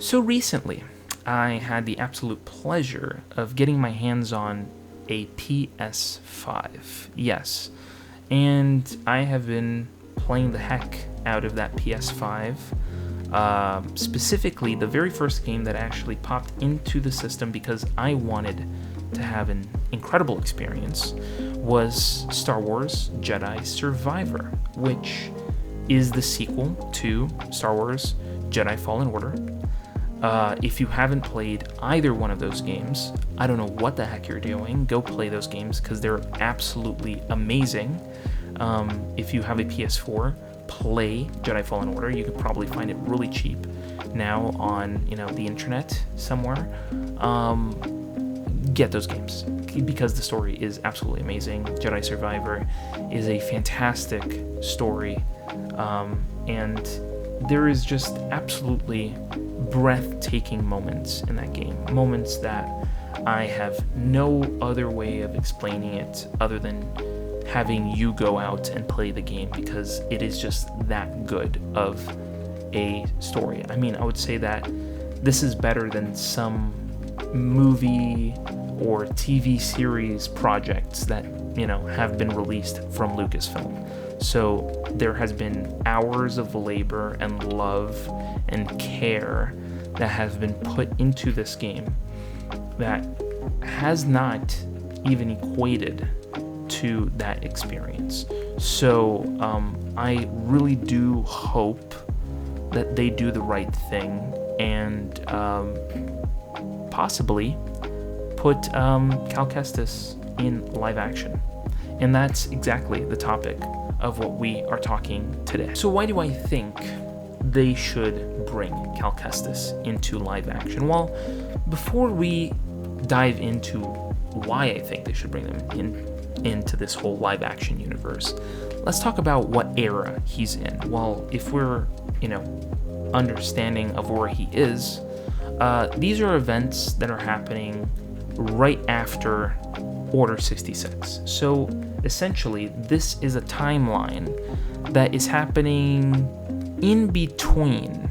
So recently, I had the absolute pleasure of getting my hands on a PS5. Yes, and I have been playing the heck out of that PS5. Specifically, the very first game that actually popped into the system because I wanted to have an incredible experience was Star Wars Jedi Survivor, which is the sequel to Star Wars Jedi Fallen Order. If you haven't played either one of those games, I don't know what the heck you're doing. Go play those games because they're absolutely amazing. If you have a PS4, play Jedi Fallen Order. You could probably find it really cheap now on the internet somewhere. Get those games because the story is absolutely amazing. Jedi Survivor is a fantastic story, and there is just absolutely breathtaking moments in that game. Moments that I have no other way of explaining it other than having you go out and play the game because it is just that good of a story. I mean, I would say that this is better than some movie or TV series projects that, have been released from Lucasfilm. So there has been hours of labor and love and care that have been put into this game that has not even equated to that experience. So I really do hope that they do the right thing and possibly put Cal Kestis in live action. And that's exactly the topic of what we are talking today. So why do I think they should bring Cal Kestis into live action? Well, before we dive into why I think they should bring them into this whole live action universe, let's talk about what era he's in. Well, if we're, understanding of where he is, these are events that are happening right after Order 66. So essentially, this is a timeline that is happening in between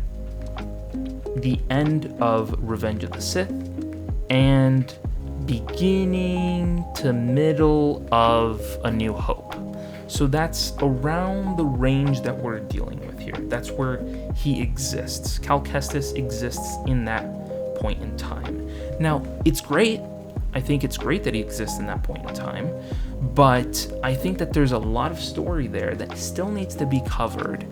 the end of Revenge of the Sith and beginning to middle of A New Hope. So that's around the range that we're dealing with here. That's where he exists. Cal Kestis exists in that point in time. Now, it's great. I think it's great that he exists in that point in time, but I think that there's a lot of story there that still needs to be covered.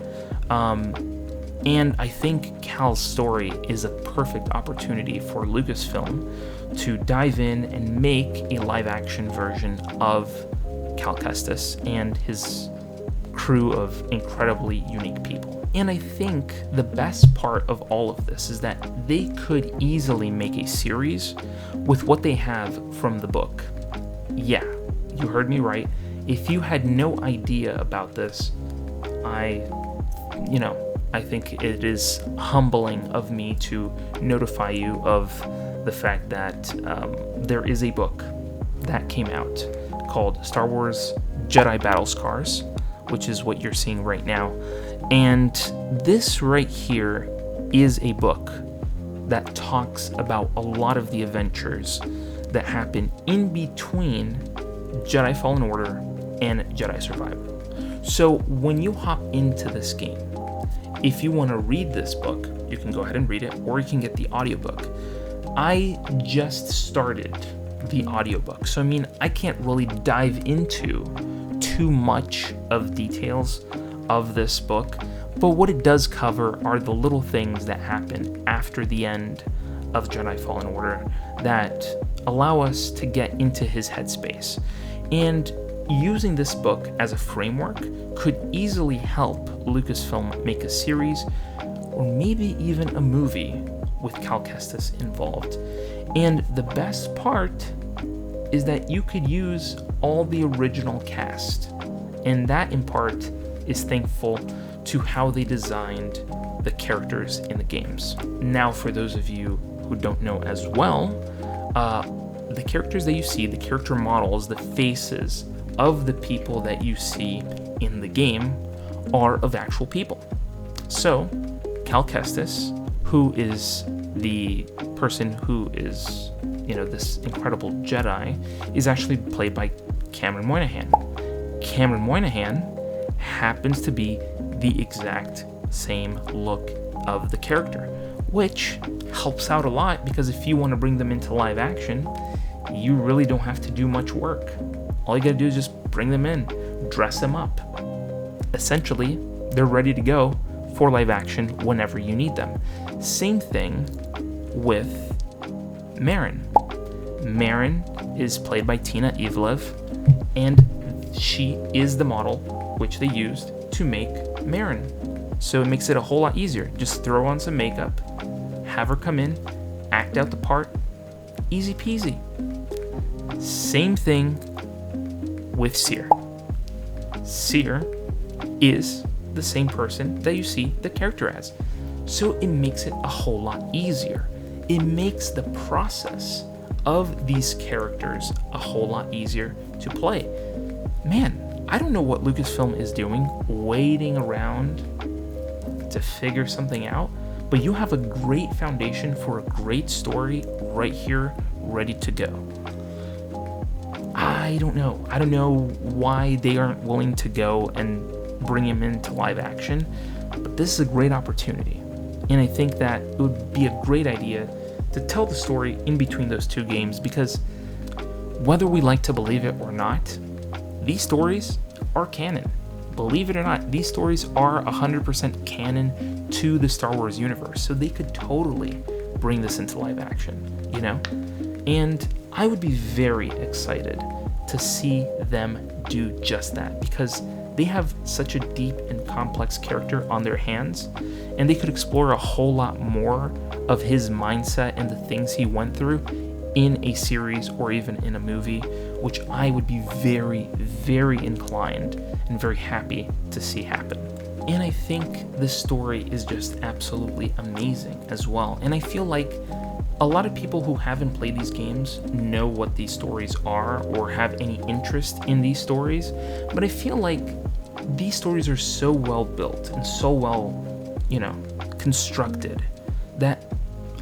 And I think Cal's story is a perfect opportunity for Lucasfilm to dive in and make a live-action version of Cal Kestis and his crew of incredibly unique people. And I think the best part of all of this is that they could easily make a series with what they have from the book. Yeah, you heard me right. If you had no idea about this, I think it is humbling of me to notify you of the fact that there is a book that came out called Star Wars Jedi Battle Scars, which is what you're seeing right now. And this right here is a book that talks about a lot of the adventures that happen in between Jedi Fallen Order and Jedi Survivor. So when you hop into this game, if you want to read this book, you can go ahead and read it, or you can get the audiobook. I just started the audiobook, so I can't really dive into too much of details of this book, but what it does cover are the little things that happen after the end of Jedi Fallen Order that allow us to get into his headspace. And using this book as a framework could easily help Lucasfilm make a series or maybe even a movie with Cal Kestis involved. And the best part is that you could use all the original cast, and that in part is thankful to how they designed the characters in the games. Now, for those of you who don't know as well, the characters that you see, the character models, the faces of the people that you see in the game are of actual people. So, Cal Kestis, who is the person who is, this incredible Jedi, is actually played by Cameron Moynihan. Cameron Moynihan happens to be the exact same look of the character, which helps out a lot, because if you want to bring them into live action, you really don't have to do much work. All you gotta do is just bring them in, dress them up. Essentially, they're ready to go for live action whenever you need them. Same thing with Marin. Marin is played by Tina Ivlev, and she is the model which they used to make Marin. So it makes it a whole lot easier. Just throw on some makeup, have her come in, act out the part, easy peasy. Same thing with Seer. Seer is the same person that you see the character as. So it makes it a whole lot easier. It makes the process of these characters a whole lot easier to play. Man, I don't know what Lucasfilm is doing, waiting around to figure something out, but you have a great foundation for a great story right here, ready to go. I don't know why they aren't willing to go and bring him into live action, but this is a great opportunity. And I think that it would be a great idea to tell the story in between those two games, because whether we like to believe it or not, these stories are canon. Believe it or not, these stories are 100% canon to the Star Wars universe, so they could totally bring this into live action, And I would be very excited to see them do just that, because they have such a deep and complex character on their hands, and they could explore a whole lot more of his mindset and the things he went through in a series or even in a movie, which I would be very, very inclined and very happy to see happen. And I think this story is just absolutely amazing as well. And I feel like a lot of people who haven't played these games know what these stories are or have any interest in these stories, but I feel like these stories are so well built and so well, constructed that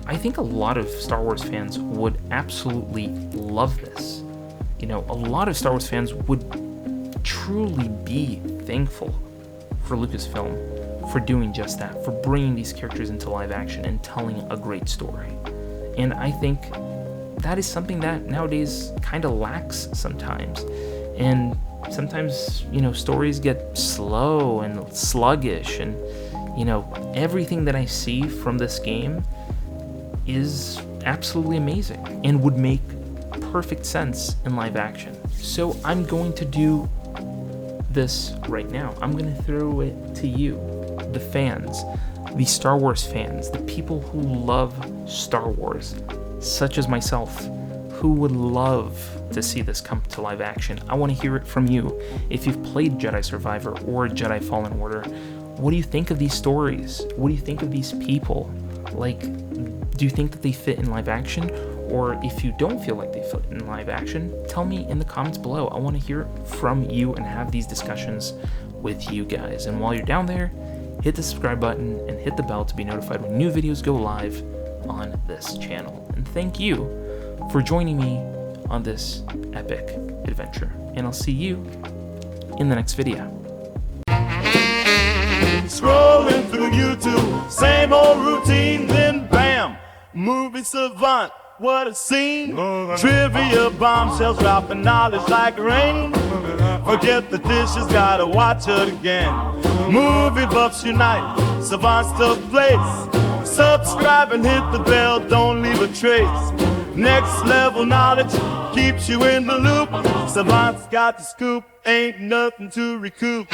I think a lot of Star Wars fans would absolutely love this. A lot of Star Wars fans would truly be thankful for Lucasfilm for doing just that, for bringing these characters into live action and telling a great story. And I think that is something that nowadays kind of lacks sometimes. And sometimes, stories get slow and sluggish, and, everything that I see from this game is absolutely amazing and would make perfect sense in live action. So I'm going to do this right now. I'm going to throw it to you, the fans, the Star Wars fans, the people who love Star Wars, such as myself, who would love to see this come to live action. I want to hear it from you. If you've played Jedi Survivor or Jedi Fallen Order, what do you think of these stories? What do you think of these people? Do you think that they fit in live action? Or if you don't feel like they fit in live action, tell me in the comments below. I want to hear from you and have these discussions with you guys. And while you're down there, hit the subscribe button and hit the bell to be notified when new videos go live on this channel. And thank you for joining me on this epic adventure. And I'll see you in the next video. Scrolling through YouTube, same old routine, then bam, movie savant, what a scene. Trivia bombshells dropping knowledge like rain. Forget the dishes, gotta watch it again. Movie buffs unite, savants to place. Subscribe and hit the bell, don't leave a trace. Next level knowledge keeps you in the loop. Savants got the scoop, ain't nothing to recoup.